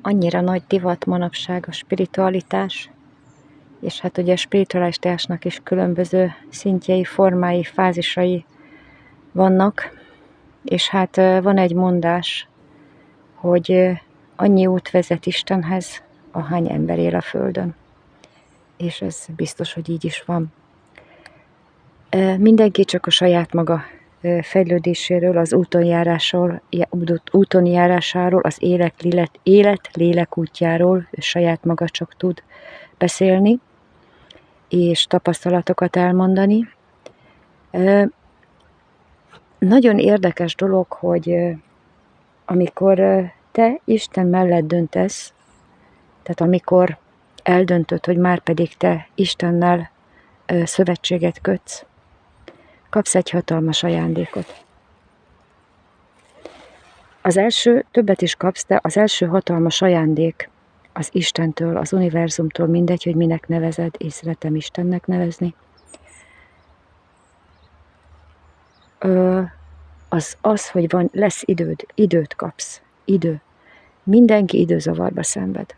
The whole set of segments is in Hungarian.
Annyira nagy divat manapság a spiritualitás, és hát ugye a spiritualitásnak is különböző szintjei, formái, fázisai vannak, és hát van egy mondás, hogy annyi út vezet Istenhez, ahány ember él a földön. És ez biztos, hogy így is van. Mindenki csak a saját maga fejlődéséről, az úton járásáról, az élet lélek útjáról saját maga csak tud beszélni, és tapasztalatokat elmondani. Nagyon érdekes dolog, hogy amikor te Isten mellett döntesz, tehát amikor eldöntöd, hogy már pedig te Istennel szövetséget kötsz, kapsz egy hatalmas ajándékot. Az első, többet is kapsz, de az első hatalmas ajándék az Istentől, az univerzumtól, mindegy, hogy minek nevezed, és szeretem Istennek nevezni. Az, hogy lesz időt kapsz. Idő. Mindenki időzavarba szenved.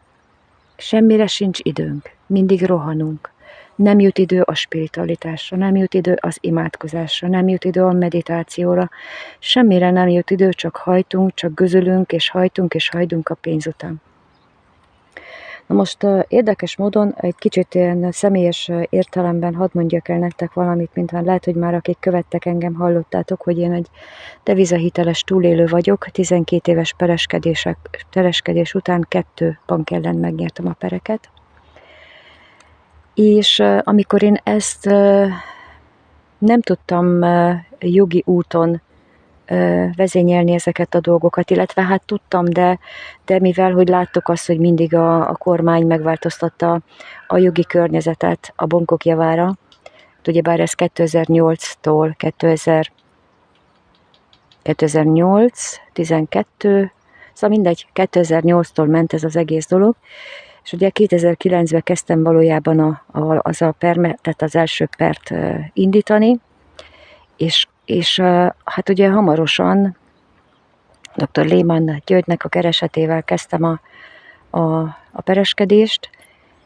Semmire sincs időnk, mindig rohanunk. Nem jut idő a spiritualitásra, nem jut idő az imádkozásra, nem jut idő a meditációra, semmire nem jut idő, csak hajtunk, csak gözölünk, és hajdunk a pénz után. Na most érdekes módon, egy kicsit ilyen személyes értelemben hadd mondjak el nektek valamit, mintha lehet, hogy már akik követtek engem, hallottátok, hogy én egy devizahiteles túlélő vagyok, 12 éves pereskedés után 2 bank ellen megnyertem a pereket. És amikor én ezt nem tudtam jogi úton vezényelni ezeket a dolgokat, illetve hát tudtam, de mivel, hogy láttuk azt, hogy mindig a kormány megváltoztatta a jogi környezetet a bankok javára, ugyebár ez 2008-tól 2008, 12, szóval mindegy, 2008-tól ment ez az egész dolog, és ugye 2009-ben kezdtem valójában tehát az első pert indítani, és hát ugye hamarosan dr. Lehmann Györgynek a keresetével kezdtem a pereskedést,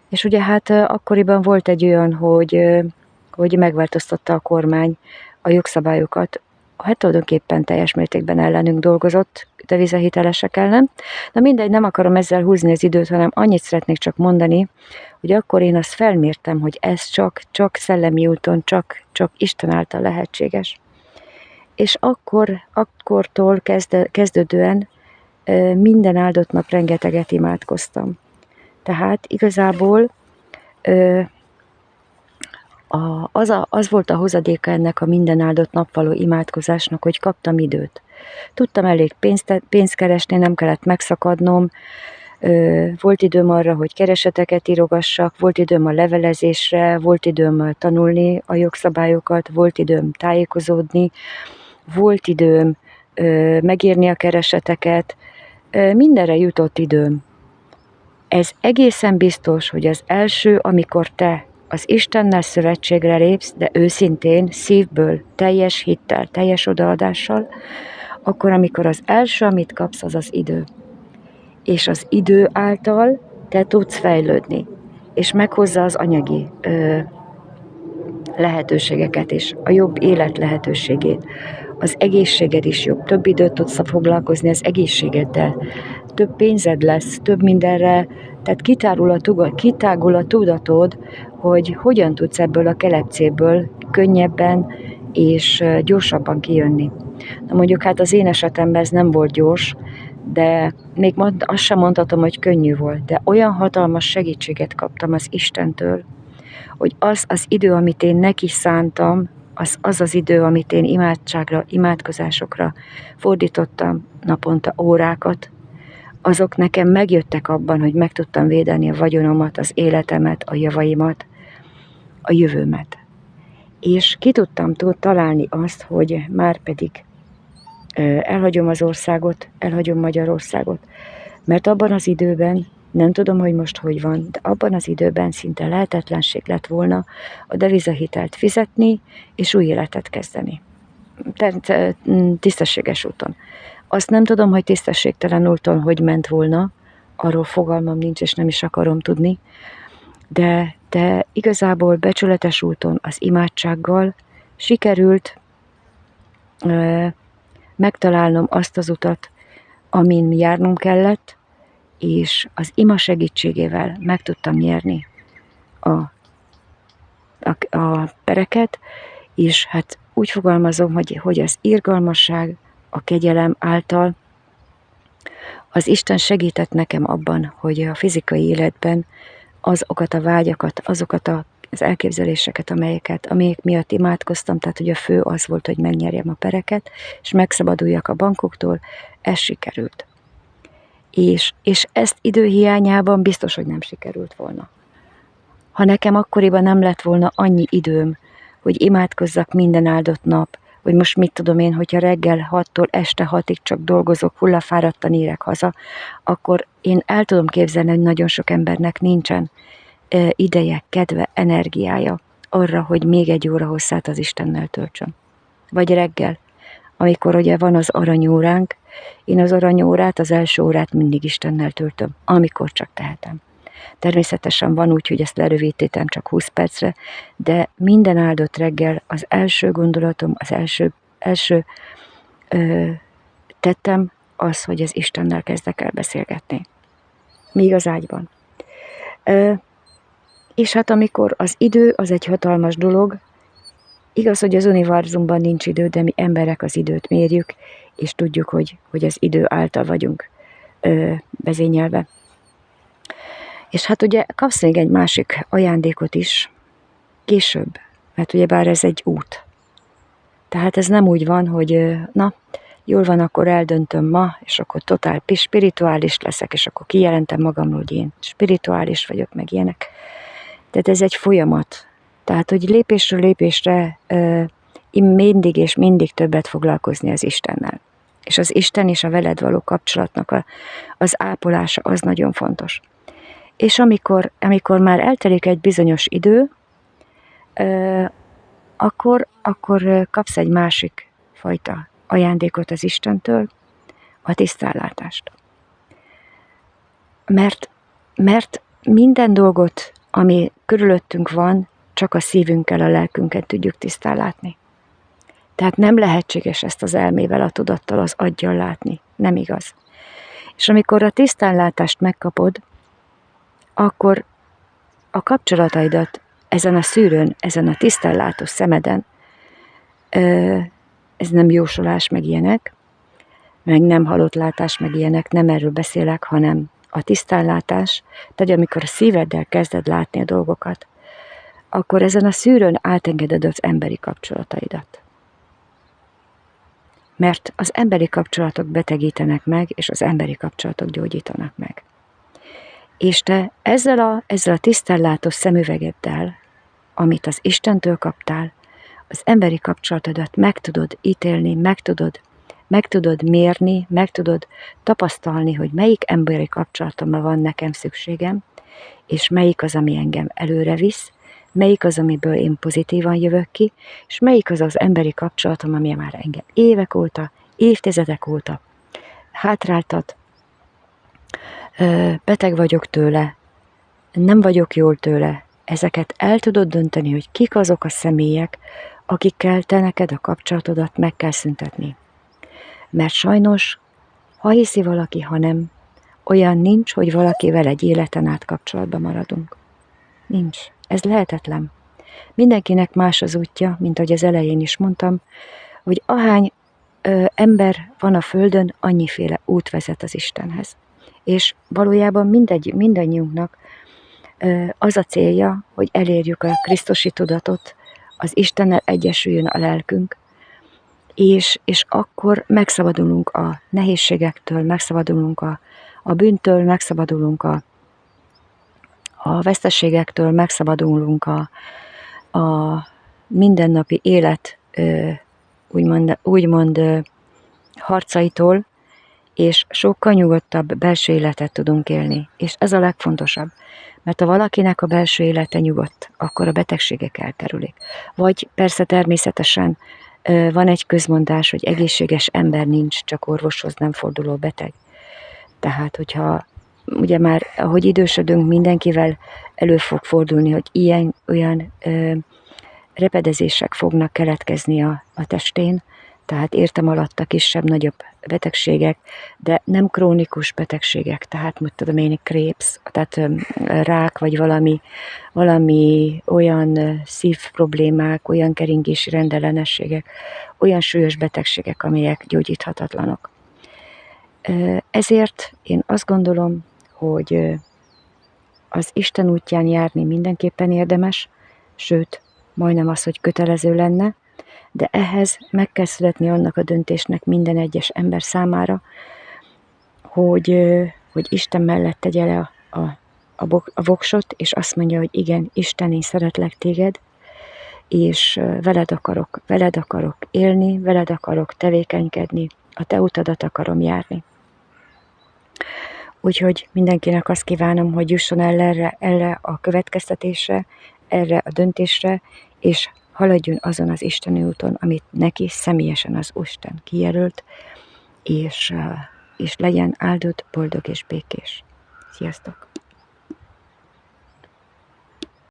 és ugye hát akkoriban volt egy olyan, hogy megváltoztatta a kormány a jogszabályokat, hát tulajdonképpen teljes mértékben ellenünk dolgozott, devizahitelesek ellen. Na mindegy, nem akarom ezzel húzni az időt, hanem annyit szeretnék csak mondani, hogy akkor én azt felmértem, hogy ez csak szellemi úton, csak Isten által lehetséges. És akkortól kezdődően minden áldott nap rengeteget imádkoztam. Tehát igazából az volt a hozadéka ennek a minden áldott nap való imádkozásnak, hogy kaptam időt. Tudtam elég pénzt keresni, nem kellett megszakadnom, volt időm arra, hogy kereseteket írogassak, volt időm a levelezésre, volt időm tanulni a jogszabályokat, volt időm tájékozódni, volt időm megírni a kereseteket, mindenre jutott időm. Ez egészen biztos, hogy az első, amikor te az Istennel szövetségre lépsz, de őszintén, szívből, teljes hittel, teljes odaadással, akkor amikor az első, amit kapsz, az az idő. És az idő által te tudsz fejlődni, és meghozza az anyagi lehetőségeket is, a jobb élet lehetőségét. Az egészséged is jobb, több időt tudsz foglalkozni az egészségeddel, több pénzed lesz, több mindenre, tehát kitágul a tudatod, hogy hogyan tudsz ebből a kelepcéből könnyebben és gyorsabban kijönni. Na mondjuk hát az én esetemben ez nem volt gyors, de még azt sem mondhatom, hogy könnyű volt, de olyan hatalmas segítséget kaptam az Istentől, hogy az idő, amit én neki szántam, az idő, amit én imádkozásokra fordítottam naponta órákat, azok nekem megjöttek abban, hogy meg tudtam védeni a vagyonomat, az életemet, a javaimat, a jövőmet. És ki tudtam találni azt, hogy már pedig elhagyom az országot, elhagyom Magyarországot, mert abban az időben, nem tudom, hogy most hogy van, de abban az időben szinte lehetetlenség lett volna a devizahitelt fizetni, és új életet kezdeni. Tisztességes úton. Azt nem tudom, hogy tisztességtelen úton hogy ment volna, arról fogalmam nincs, és nem is akarom tudni, de igazából becsületes úton, az imádsággal sikerült megtalálnom azt az utat, amin járnom kellett, és az ima segítségével meg tudtam nyerni a pereket, és hát úgy fogalmazom, hogy az irgalmasság, a kegyelem által az Isten segített nekem abban, hogy a fizikai életben azokat a vágyakat, azokat az elképzeléseket, amelyek miatt imádkoztam, tehát hogy a fő az volt, hogy megnyerjem a pereket, és megszabaduljak a bankoktól, ez sikerült. És ezt időhiányában biztos, hogy nem sikerült volna. Ha nekem akkoriban nem lett volna annyi időm, hogy imádkozzak minden áldott nap, hogy most mit tudom én, hogyha reggel 6-tól este 6-ig csak dolgozok, hullafáradtan érek haza, akkor én el tudom képzelni, hogy nagyon sok embernek nincsen ideje, kedve, energiája arra, hogy még egy óra hosszát az Istennel töltsön. Vagy reggel, amikor ugye van az aranyóránk, én az aranyórát, az első órát mindig Istennel töltöm, amikor csak tehetem. Természetesen van úgy, hogy ezt lerövidítem csak 20 percre, de minden áldott reggel az első gondolatom, az első tettem az, hogy az Istennel kezdek el beszélgetni. Még az ágyban. És hát amikor az idő, az egy hatalmas dolog, igaz, hogy az univerzumban nincs idő, de mi emberek az időt mérjük, és tudjuk, hogy az idő által vagyunk vezényelve. És hát ugye kapsz még egy másik ajándékot is később, mert ugye bár ez egy út. Tehát ez nem úgy van, hogy na, jól van, akkor eldöntöm ma, és akkor totál spirituális leszek, és akkor kijelentem magamról, hogy én spirituális vagyok, meg ilyenek. Tehát ez egy folyamat. Tehát, hogy lépésről lépésre mindig és mindig többet foglalkozni az Istennel. És az Isten és a veled való kapcsolatnak az ápolása az nagyon fontos. És amikor már eltelik egy bizonyos idő, akkor kapsz egy másik fajta ajándékot az Istentől, a tisztánlátást. Mert minden dolgot, ami körülöttünk van, csak a szívünkkel, a lelkünket tudjuk tisztán látni. Tehát nem lehetséges ezt az elmével, a tudattal, az aggyal látni. Nem igaz. És amikor a tisztánlátást megkapod, akkor a kapcsolataidat ezen a szűrőn, ezen a tisztánlátó szemeden, ez nem jósolás, meg ilyenek, meg nem halottlátás, meg ilyenek, nem erről beszélek, hanem a tisztánlátás, tehát amikor a szíveddel kezded látni a dolgokat, akkor ezen a szűrőn átengeded az emberi kapcsolataidat. Mert az emberi kapcsolatok betegítenek meg, és az emberi kapcsolatok gyógyítanak meg. És te ezzel a tisztánlátó szemüvegeddel, amit az Istentől kaptál, az emberi kapcsolatodat meg tudod ítélni, meg tudod mérni, meg tudod tapasztalni, hogy melyik emberi kapcsolatomra van nekem szükségem, és melyik az, ami engem előre visz, melyik az, amiből én pozitívan jövök ki, és melyik az az emberi kapcsolatom, ami már engem évek óta, évtizedek óta hátráltat, beteg vagyok tőle, nem vagyok jól tőle. Ezeket el tudod dönteni, hogy kik azok a személyek, akikkel te neked a kapcsolatodat meg kell szüntetni. Mert sajnos, ha hiszi valaki, ha nem, olyan nincs, hogy valakivel egy életen át kapcsolatban maradunk. Nincs. Ez lehetetlen. Mindenkinek más az útja, mint ahogy az elején is mondtam, hogy ahány ember van a Földön, annyiféle út vezet az Istenhez. És valójában mindannyiunknak az a célja, hogy elérjük a krisztusi tudatot, az Istennel egyesüljön a lelkünk, és akkor megszabadulunk a nehézségektől, megszabadulunk a bűntől, megszabadulunk a veszteségektől, megszabadulunk a mindennapi élet úgymond harcaitól, és sokkal nyugodtabb belső életet tudunk élni. És ez a legfontosabb. Mert ha valakinek a belső élete nyugodt, akkor a betegségek elkerülik. Vagy persze természetesen van egy közmondás, hogy egészséges ember nincs, csak orvoshoz nem forduló beteg. Tehát, hogyha ugye már, ahogy idősödünk, mindenkivel elő fog fordulni, hogy olyan repedezések fognak keletkezni a testén, tehát értem alatta kisebb-nagyobb betegségek, de nem krónikus betegségek, tehát mit tudom én, Krebs, tehát rák, vagy valami olyan szívproblémák, olyan keringési rendellenességek, olyan súlyos betegségek, amelyek gyógyíthatatlanok. Ezért én azt gondolom, hogy az Isten útján járni mindenképpen érdemes, sőt, majdnem az, hogy kötelező lenne, de ehhez meg kell születni annak a döntésnek minden egyes ember számára, hogy Isten mellett tegye le a voksot, és azt mondja, hogy igen, Isten, én szeretlek téged, és veled akarok élni, veled akarok tevékenykedni, a te utadat akarom járni. Úgyhogy mindenkinek azt kívánom, hogy jusson el erre a következtetésre, erre a döntésre, és haladjon azon az isteni úton, amit neki személyesen az Isten kijelölt, és legyen áldott, boldog és békés. Sziasztok!